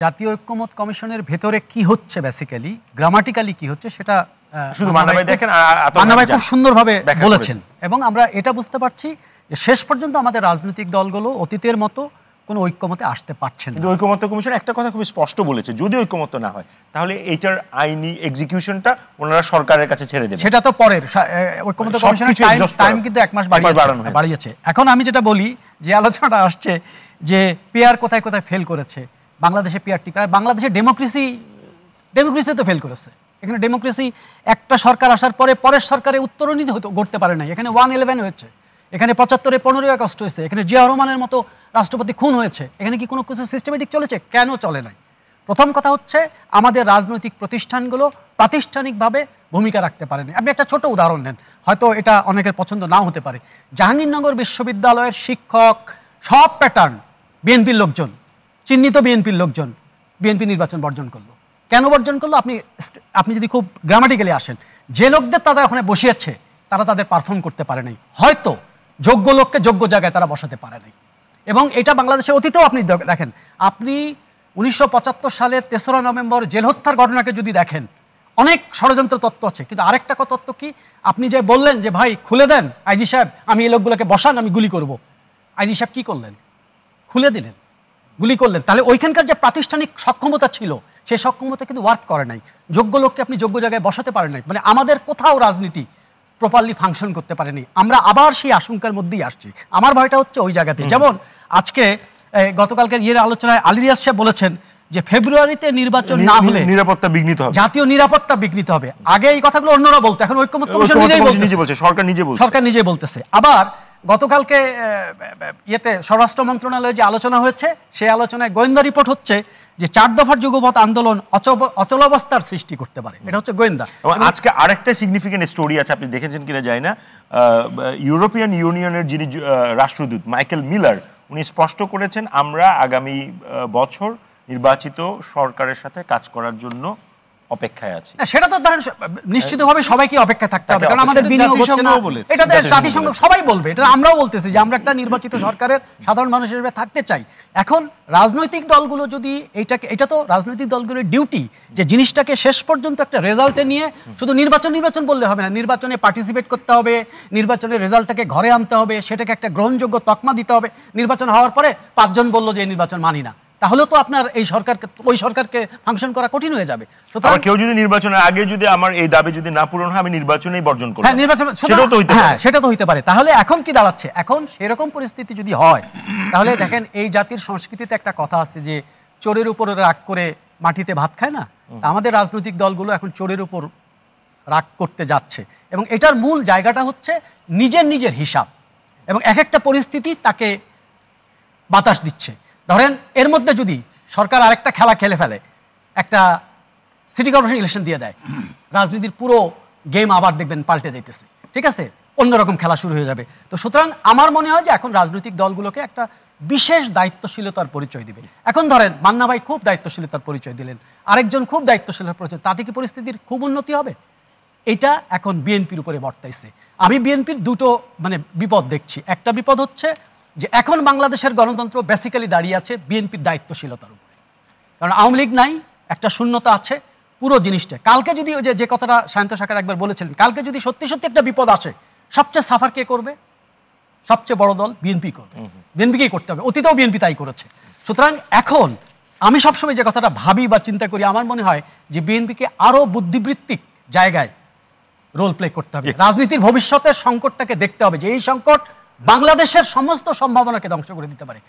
জাতীয় ঐক্যমত কমিশনের ভেতরে কি হচ্ছে বেসিক্যালি গ্রামাটিক্যালি কি হচ্ছে সেটা শুধু মান্না ভাই দেখেন মান্না ভাই খুব সুন্দরভাবে বলেছেন এবং আমরা এটা বুঝতে পারছি যে শেষ পর্যন্ত আমাদের রাজনৈতিক দলগুলো অতীতের মতো কোনো ঐক্যমতে আসতে পারছে না। কিন্তু ঐক্যমত্য কমিশন একটা কথা খুব স্পষ্ট বলেছে, যদি ঐক্যমত্য না হয় তাহলে এইটার আইনি এক্সিকিউশনটা ওনারা সরকারের কাছে ছেড়ে দেবে। সেটা তো পরের ঐক্যমত্য কমিশনের টাইম কিন্তু 1 মাস বাড়িয়েছে। এখন আমি যেটা বলি যে আলোচনাটা আসছে যে পিআর কোথায় কোথায় ফেল করেছে, বাংলাদেশে পিআর টিকা, বাংলাদেশে ডেমোক্রেসি তো ফেল করেছে। এখানে ডেমোক্রেসি একটা সরকার আসার পরে পরের সরকারে উত্তরণী গড়তে পারে নাই। এখানে 111 হয়েছে, এখানে 75-এ 15 আগস্ট হয়েছে, এখানে জিয়া রহমানের মতো রাষ্ট্রপতি খুন হয়েছে। এখানে কি কোনো কিছু সিস্টেমেটিক চলেছে? কেন চলে নাই? প্রথম কথা হচ্ছে আমাদের রাজনৈতিক প্রতিষ্ঠানগুলো প্রাতিষ্ঠানিকভাবে ভূমিকা রাখতে পারেনি। আপনি একটা ছোট উদাহরণ নেন, হয়তো এটা অনেকের পছন্দ নাও হতে পারে। জাহাঙ্গীরনগর বিশ্ববিদ্যালয়ের শিক্ষক সব প্যাটার্ন বিএনপির লোকজন, চিহ্নিত বিএনপির লোকজন বিএনপি নির্বাচন বর্জন করলো। কেন বর্জন করলো? আপনি যদি খুব গ্রামাটিক্যালি আসেন, যে লোকদের তারা ওখানে বসিয়েছে তারা তাদের পারফর্ম করতে পারে নাই, হয়তো যোগ্য লোককে যোগ্য জায়গায় তারা বসাতে পারে নাই। এবং এটা বাংলাদেশের অতীতেও আপনি দেখেন, আপনি 1975 সালের 3রা নভেম্বর জেল হত্যার ঘটনাকে যদি দেখেন, অনেক ষড়যন্ত্র তত্ত্ব আছে। কিন্তু আরেকটা তত্ত্ব কি, আপনি যে বললেন যে ভাই খুলে দেন আইজি সাহেব, আমি এই লোকগুলোকে বসান, আমি গুলি করব, আইজি সাহেব কি করলেন? খুলে দিলেন, গুলি করলেন। তাহলে ওইখানকার যে প্রাতিষ্ঠানিক সক্ষমতা ছিল সেই সক্ষমতা কিন্তু ওয়ার্ক করে নাই। যোগ্য লোককে আপনি যোগ্য জায়গায় বসাতে পারেন নাই। মানে আমাদের কোথাও রাজনীতি প্রপারলি ফাংশন করতে পারেনি। আমরা আবার সেই আশঙ্কার মধ্যেই আসছি। আমার ভয়টা হচ্ছে ওই জায়গাতে। যেমন আজকে গতকালকের আলোচনায় আলী রিয়াজ সাহেব বলেছেন যে ফেব্রুয়ারিতে নির্বাচন না হলে নিরাপত্তা বিঘ্নিত হবে, জাতীয় নিরাপত্তা বিঘ্নিত হবে। আগে এই কথাগুলো অন্যরা বলতো, এখন ঐক্যমত্য কমিশন নিজেই বলছে, সরকার নিজেই বলতেছে। আবার গতকালকে স্বরাষ্ট্র মন্ত্রণালয়ে যে আলোচনা হয়েছে, সেই আলোচনায় গোয়েন্দা রিপোর্ট হচ্ছে যে 4 দফার যুগপৎ আন্দোলন অচলাবস্থার সৃষ্টি করতে পারে। এটা হচ্ছে গোয়েন্দা। আজকে আরেকটা সিগনিফিকেন্ট স্টোরি আছে, আপনি দেখেছেন কিনা জানি না, ইউরোপিয়ান ইউনিয়নের যিনি রাষ্ট্রদূত মাইকেল মিলার, উনি স্পষ্ট করেছেন আমরা আগামী বছর নির্বাচিত সরকারের সাথে কাজ করার জন্য অপেক্ষায় আছে। সেটা তো ধরেন নিশ্চিতভাবে সবাইকে অপেক্ষা থাকতে হবে, কারণ আমাদের বিনিয়োগ হচ্ছে না। এটা জাতিসংঘ সবাই বলবে, এটা আমরাও বলতেছি যে আমরা একটা নির্বাচিত সরকারের সাধারণ মানুষ হিসেবে থাকতে চাই। এখন রাজনৈতিক দলগুলো যদি এটা তো রাজনৈতিক দলগুলোর ডিউটি যে জিনিসটাকে শেষ পর্যন্ত একটা রেজাল্টে নিয়ে শুধু নির্বাচন বললে হবে না, নির্বাচনে পার্টিসিপেট করতে হবে, নির্বাচনের রেজাল্টটাকে ঘরে আনতে হবে, সেটাকে একটা গ্রহণযোগ্য তকমা দিতে হবে। নির্বাচন হওয়ার পরে 5 জন বললো যে এই নির্বাচন মানি না, তাহলে তো আপনার ওই সরকারকে ফাংশন করা কঠিন হয়ে যাবে। সুতরাং কেউ যদি নির্বাচনের আগে যদি আমার এই দাবি যদি না পূরণ হয়, আমি নির্বাচনেই বর্জন করব। হ্যাঁ, সেটা তো হইতে পারে। তাহলে এখন কি দাঁড়াচ্ছে? এখন সেরকম পরিস্থিতি যদি হয়, তাহলে দেখেন এই জাতির সংস্কৃতিতে একটা কথা আছে যে চোরের উপর রাগ করে মাটিতে ভাত খায় না। আমাদের রাজনৈতিক দলগুলো এখন চোরের উপর রাগ করতে যাচ্ছে, এবং এটার মূল জায়গাটা হচ্ছে নিজের হিসাব, এবং এক একটা পরিস্থিতি তাকে বাতাস দিচ্ছে। ধরেন এর মধ্যে যদি সরকার আরেকটা খেলা খেলে ফেলে, একটা সিটি কর্পোরেশন ইলেকশন দিয়ে দেয়, রাজনীতির পুরো গেম আবার দেখবেন পাল্টে যাইতেছে, ঠিক আছে, অন্যরকম খেলা শুরু হয়ে যাবে। তো সুতরাং আমার মনে হয় যে এখন রাজনৈতিক দলগুলোকে একটা বিশেষ দায়িত্বশীলতার পরিচয় দিবে। এখন ধরেন মান্না ভাই খুব দায়িত্বশীলতার পরিচয় দিলেন, আরেকজন খুব দায়িত্বশীলতার পরিচয়, তাতে কি পরিস্থিতির খুব উন্নতি হবে? এটা এখন বিএনপির উপরে বর্তাইছে। আমি বিএনপির দুটো বিপদ দেখছি। একটা বিপদ হচ্ছে যে এখন বাংলাদেশের গণতন্ত্র বেসিক্যালি দাঁড়িয়ে আছে বিএনপির দায়িত্বশীলতার উপরে, কারণ আওয়ামী লীগ নাই, একটা শূন্যতা আছে পুরো জিনিসটা। কালকে যদি ওই যে কথাটা সায়ন্ত সাকার একবার বলেছিলেন, কালকে যদি সত্যি একটা বিপদ আসে, সবচেয়ে সাফার কে করবে? সবচেয়ে বড় দল বিএনপি করবে, বিএনপিকেই করতে হবে। অতীতেও বিএনপি তাই করেছে। সুতরাং এখন আমি সবসময় যে কথাটা ভাবি বা চিন্তা করি, আমার মনে হয় যে বিএনপিকে আরো বুদ্ধিবৃত্তিক জায়গায় রোল প্লে করতে হবে। রাজনীতির ভবিষ্যতের সংকটটাকে দেখতে হবে যে এই সংকট বাংলাদেশের সমস্ত সম্ভাবনাকে ধ্বংস করে দিতে পারে।